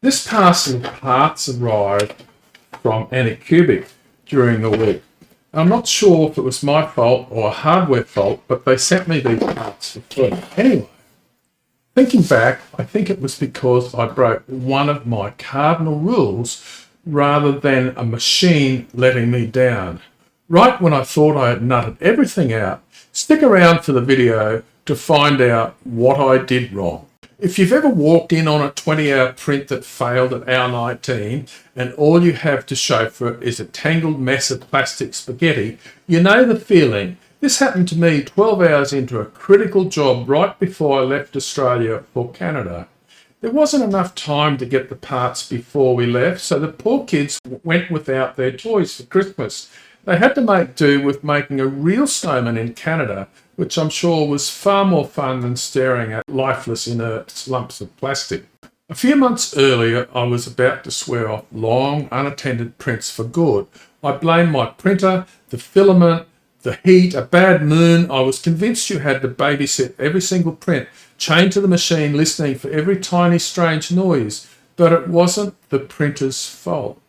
This parcel of parts arrived from Anycubic during the week. I'm not sure if it was my fault or a hardware fault, but they sent me these parts for free. Anyway, thinking back, I think it was because I broke one of my cardinal rules rather than a machine letting me down. Right when I thought I had nutted everything out, stick around for the video to find out what I did wrong. If you've ever walked in on a 20-hour print that failed at hour 19 and all you have to show for it is a tangled mess of plastic spaghetti, you know the feeling. This happened to me 12 hours into a critical job right before I left Australia for Canada. There wasn't enough time to get the parts before we left, so the poor kids went without their toys for Christmas. They had to make do with making a real snowman in Canada, which I'm sure was far more fun than staring at lifeless inert lumps of plastic. A few months earlier, I was about to swear off long, unattended prints for good. I blamed my printer, the filament, the heat, a bad moon. I was convinced you had to babysit every single print, chained to the machine, listening for every tiny strange noise. But it wasn't the printer's fault.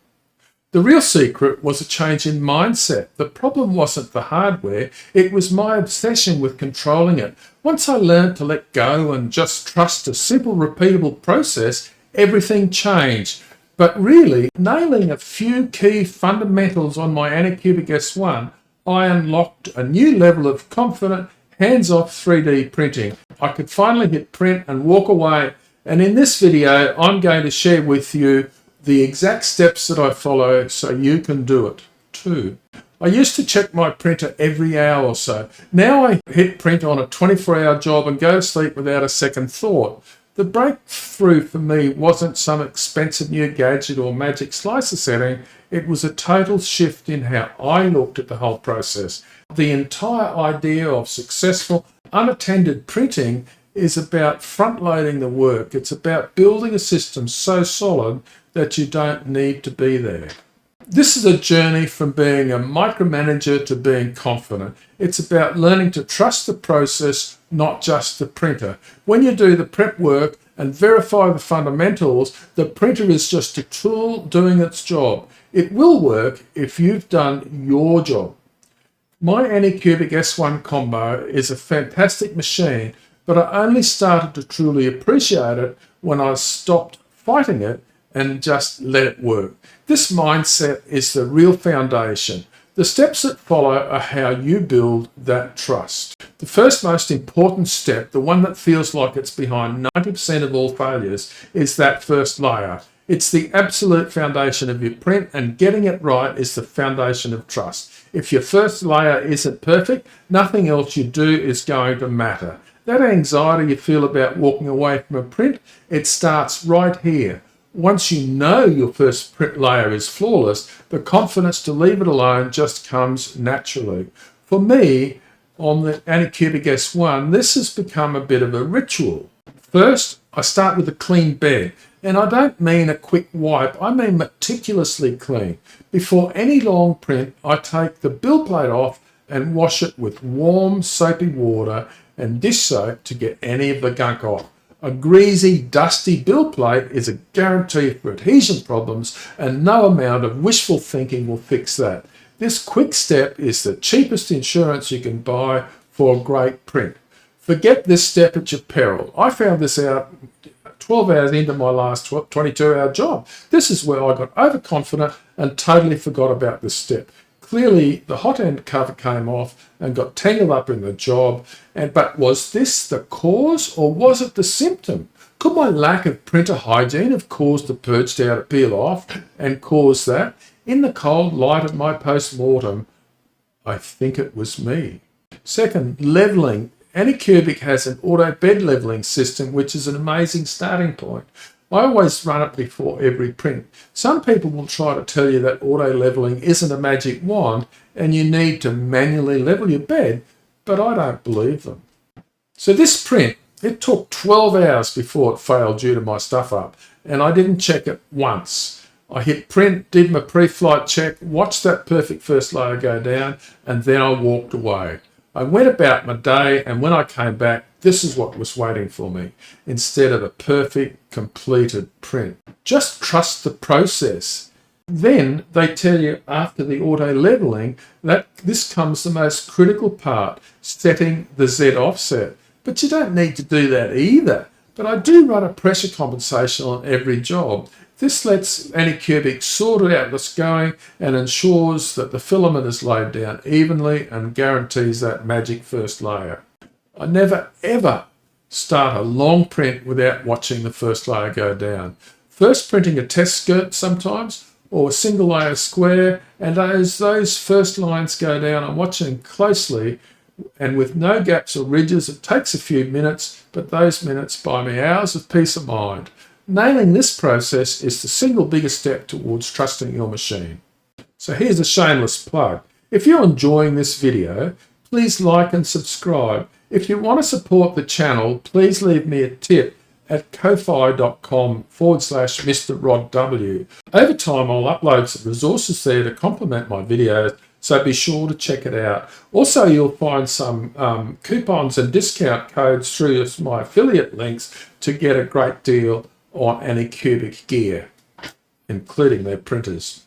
The real secret was a change in mindset. The problem wasn't the hardware, it was my obsession with controlling it. Once I learned to let go and just trust a simple, repeatable process, everything changed. But really, nailing a few key fundamentals on my Anycubic S1, I unlocked a new level of confident, hands-off 3D printing. I could finally hit print and walk away. And in this video, I'm going to share with you the exact steps that I follow so you can do it too. I used to check my printer every hour or so. Now I hit print on a 24-hour job and go to sleep without a second thought. The breakthrough for me wasn't some expensive new gadget or magic slicer setting. It was a total shift in how I looked at the whole process. The entire idea of successful, unattended printing is about front-loading the work. It's about building a system so solid that you don't need to be there. This is a journey from being a micromanager to being confident. It's about learning to trust the process, not just the printer. When you do the prep work and verify the fundamentals, the printer is just a tool doing its job. It will work if you've done your job. My Anycubic S1 combo is a fantastic machine, but I only started to truly appreciate it when I stopped fighting it and just let it work. This mindset is the real foundation. The steps that follow are how you build that trust. The first most important step, the one that feels like it's behind 90% of all failures, is that first layer. It's the absolute foundation of your print, and getting it right is the foundation of trust. If your first layer isn't perfect, nothing else you do is going to matter. That anxiety you feel about walking away from a print, it starts right here. Once you know your first print layer is flawless, the confidence to leave it alone just comes naturally. For me, on the Anycubic S1, this has become a bit of a ritual. First, I start with a clean bed, and I don't mean a quick wipe, I mean meticulously clean. Before any long print, I take the bill plate off and wash it with warm, soapy water and dish soap to get any of the gunk off. A greasy, dusty bill plate is a guarantee for adhesion problems, and no amount of wishful thinking will fix that. This quick step is the cheapest insurance you can buy for a great print. Forget this step at your peril. I found this out 12 hours into my last 22-hour job. This is where I got overconfident and totally forgot about this step. Clearly, the hot end cover came off and got tangled up in the job. But was this the cause, or was it the symptom? Could my lack of printer hygiene have caused the purge dough to peel off and cause that? In the cold light of my post-mortem, I think it was me. Second, leveling. Anycubic has an auto bed leveling system, which is an amazing starting point. I always run it before every print. Some people will try to tell you that auto leveling isn't a magic wand and you need to manually level your bed, but I don't believe them. So this print, it took 12 hours before it failed due to my stuff up, and I didn't check it once. I hit print, did my pre-flight check, watched that perfect first layer go down, and then I walked away. I went about my day, and when I came back, This is what was waiting for me, instead of a perfect, completed print. Just trust the process. Then they tell you after the auto leveling that this comes the most critical part, setting the Z offset. But you don't need to do that either. But I do run a pressure compensation on every job. This lets Anycubic sort out what's going and ensures that the filament is laid down evenly and guarantees that magic first layer. I never ever start a long print without watching the first layer go down. First printing a test skirt sometimes, or a single layer square, and as those first lines go down, I'm watching closely, and with no gaps or ridges. It takes a few minutes, but those minutes buy me hours of peace of mind. Nailing this process is the single biggest step towards trusting your machine. So here's a shameless plug. If you're enjoying this video, please like and subscribe. If you want to support the channel, please leave me a tip at ko-fi.com/Mr. Rod W. Over time, I'll upload some resources there to complement my videos, so be sure to check it out. Also, you'll find some coupons and discount codes through my affiliate links to get a great deal on Anycubic gear, including their printers.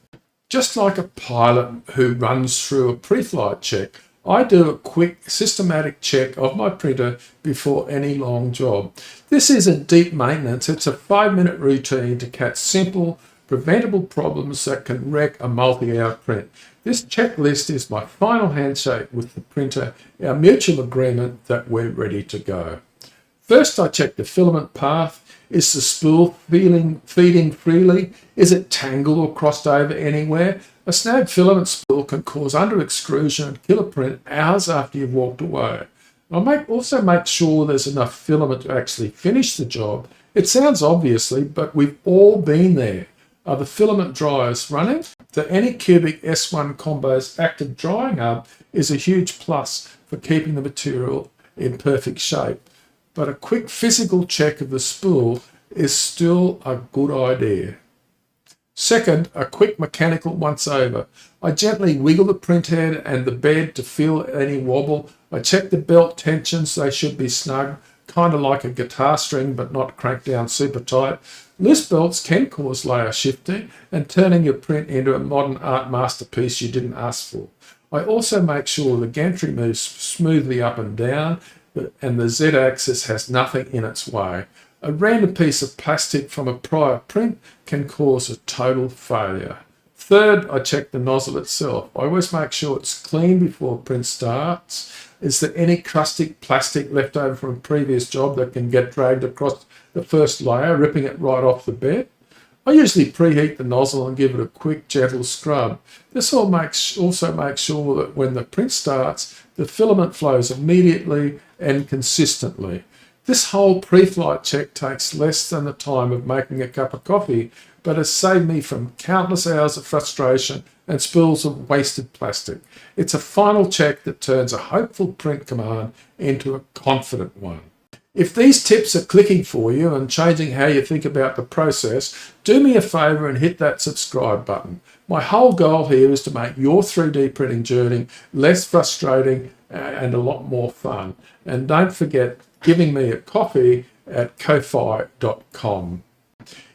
Just like a pilot who runs through a pre-flight check, I do a quick systematic check of my printer before any long job. This isn't deep maintenance, it's a 5-minute routine to catch simple, preventable problems that can wreck a multi-hour print. This checklist is my final handshake with the printer, our mutual agreement that we're ready to go. First, I check the filament path. Is the spool feeding freely? Is it tangled or crossed over anywhere? A snagged filament spool can cause under extrusion and kill a print hours after you've walked away. I also make sure there's enough filament to actually finish the job. It sounds obviously, but we've all been there. Are the filament dryers running? The Anycubic S1 Combo's active drying hub is a huge plus for keeping the material in perfect shape. But a quick physical check of the spool is still a good idea. Second, a quick mechanical once over. I gently wiggle the print head and the bed to feel any wobble. I check the belt tensions, they should be snug, kind of like a guitar string but not cranked down super tight. Loose belts can cause layer shifting and turning your print into a modern art masterpiece you didn't ask for. I also make sure the gantry moves smoothly up and down and the Z-axis has nothing in its way. A random piece of plastic from a prior print can cause a total failure. Third, I check the nozzle itself. I always make sure it's clean before print starts. Is there any crustic plastic left over from a previous job that can get dragged across the first layer, ripping it right off the bed? I usually preheat the nozzle and give it a quick, gentle scrub. This also makes sure that when the print starts, the filament flows immediately and consistently. This whole pre-flight check takes less than the time of making a cup of coffee, but has saved me from countless hours of frustration and spills of wasted plastic. It's a final check that turns a hopeful print command into a confident one. If these tips are clicking for you and changing how you think about the process, do me a favour and hit that subscribe button. My whole goal here is to make your 3D printing journey less frustrating and a lot more fun. And don't forget giving me a coffee at ko-fi.com.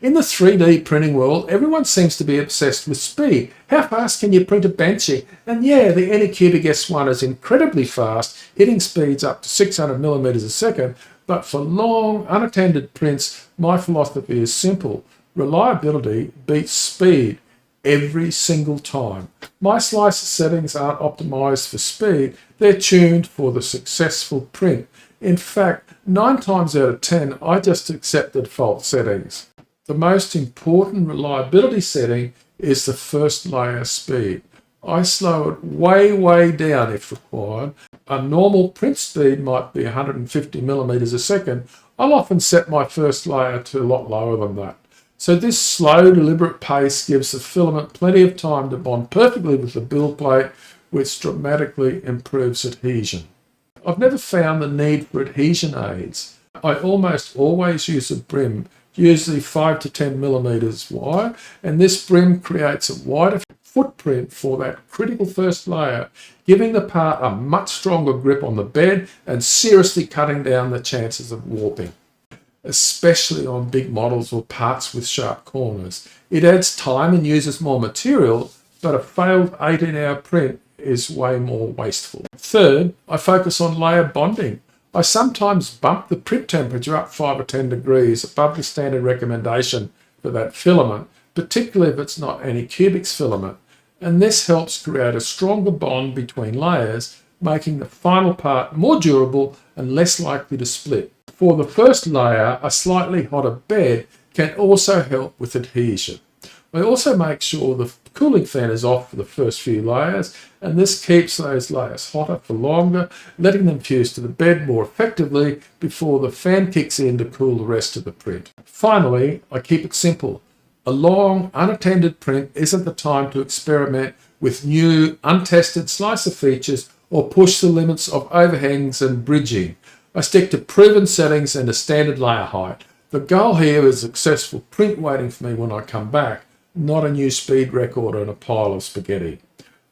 In the 3D printing world, everyone seems to be obsessed with speed. How fast can you print a Banshee? And yeah, the Anycubic S1 is incredibly fast, hitting speeds up to 600 millimeters a second, but for long, unattended prints, my philosophy is simple. Reliability beats speed every single time. My slicer settings aren't optimized for speed, they're tuned for the successful print. In fact, 9 times out of 10, I just accept the default settings. The most important reliability setting is the first layer speed. I slow it way down if required. A normal print speed might be 150 millimeters a second. I'll often set my first layer to a lot lower than that. So this slow, deliberate pace gives the filament plenty of time to bond perfectly with the build plate, which dramatically improves adhesion. I've never found the need for adhesion aids. I almost always use a brim, usually 5 to 10 millimeters wide, and this brim creates a wider footprint for that critical first layer, giving the part a much stronger grip on the bed and seriously cutting down the chances of warping, especially on big models or parts with sharp corners. It adds time and uses more material, but a failed 18-hour print is way more wasteful. Third, I focus on layer bonding. I sometimes bump the print temperature up 5 or 10 degrees above the standard recommendation for that filament, particularly if it's not Anycubic's filament, and this helps create a stronger bond between layers, making the final part more durable and less likely to split. For the first layer, a slightly hotter bed can also help with adhesion. I also make sure the cooling fan is off for the first few layers, and this keeps those layers hotter for longer, letting them fuse to the bed more effectively before the fan kicks in to cool the rest of the print. Finally, I keep it simple. A long, unattended print isn't the time to experiment with new, untested slicer features or push the limits of overhangs and bridging. I stick to proven settings and a standard layer height. The goal here is successful print waiting for me when I come back, not a new speed record and a pile of spaghetti.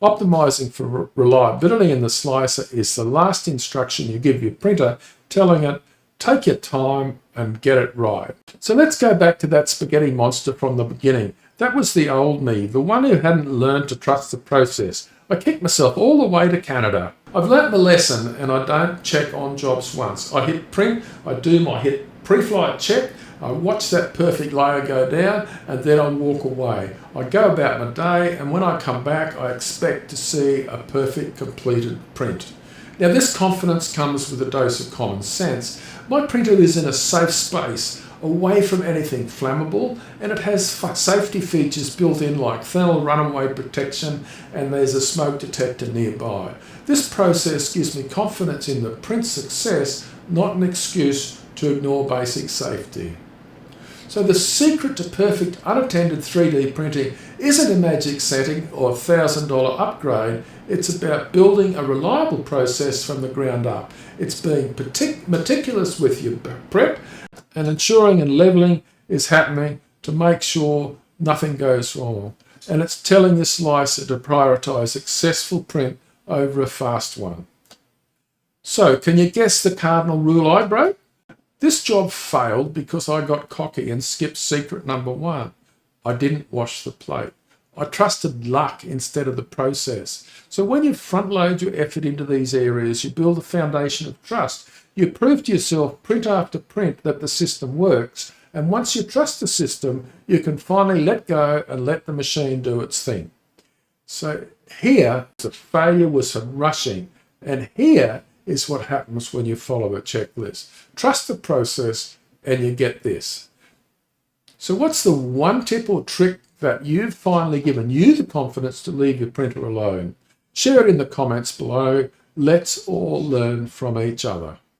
Optimizing for reliability in the slicer is the last instruction you give your printer, telling it, take your time and get it right. So let's go back to that spaghetti monster from the beginning. That was the old me, the one who hadn't learned to trust the process. I kicked myself all the way to Canada. I've learnt my lesson and I don't check on jobs once. I hit print, I hit Preflight Check, I watch that perfect layer go down and then I walk away. I go about my day, and when I come back I expect to see a perfect completed print. Now this confidence comes with a dose of common sense. My printer is in a safe space, away from anything flammable, and it has safety features built in like thermal runaway protection, and there's a smoke detector nearby. This process gives me confidence in the print success, not an excuse to ignore basic safety. So the secret to perfect unattended 3D printing isn't a magic setting or a $1,000 upgrade. It's about building a reliable process from the ground up. It's being meticulous with your prep and ensuring and leveling is happening to make sure nothing goes wrong. And it's telling the slicer to prioritize successful print over a fast one. So can you guess the cardinal rule I broke? This job failed because I got cocky and skipped secret number 1. I didn't wash the plate. I trusted luck instead of the process. So when you front load your effort into these areas, you build a foundation of trust. You prove to yourself print after print that the system works. And once you trust the system, you can finally let go and let the machine do its thing. So here, the failure was from rushing. And here is what happens when you follow a checklist. Trust the process and you get this. So what's the one tip or trick that you've finally given you the confidence to leave your printer alone? Share it in the comments below. Let's all learn from each other.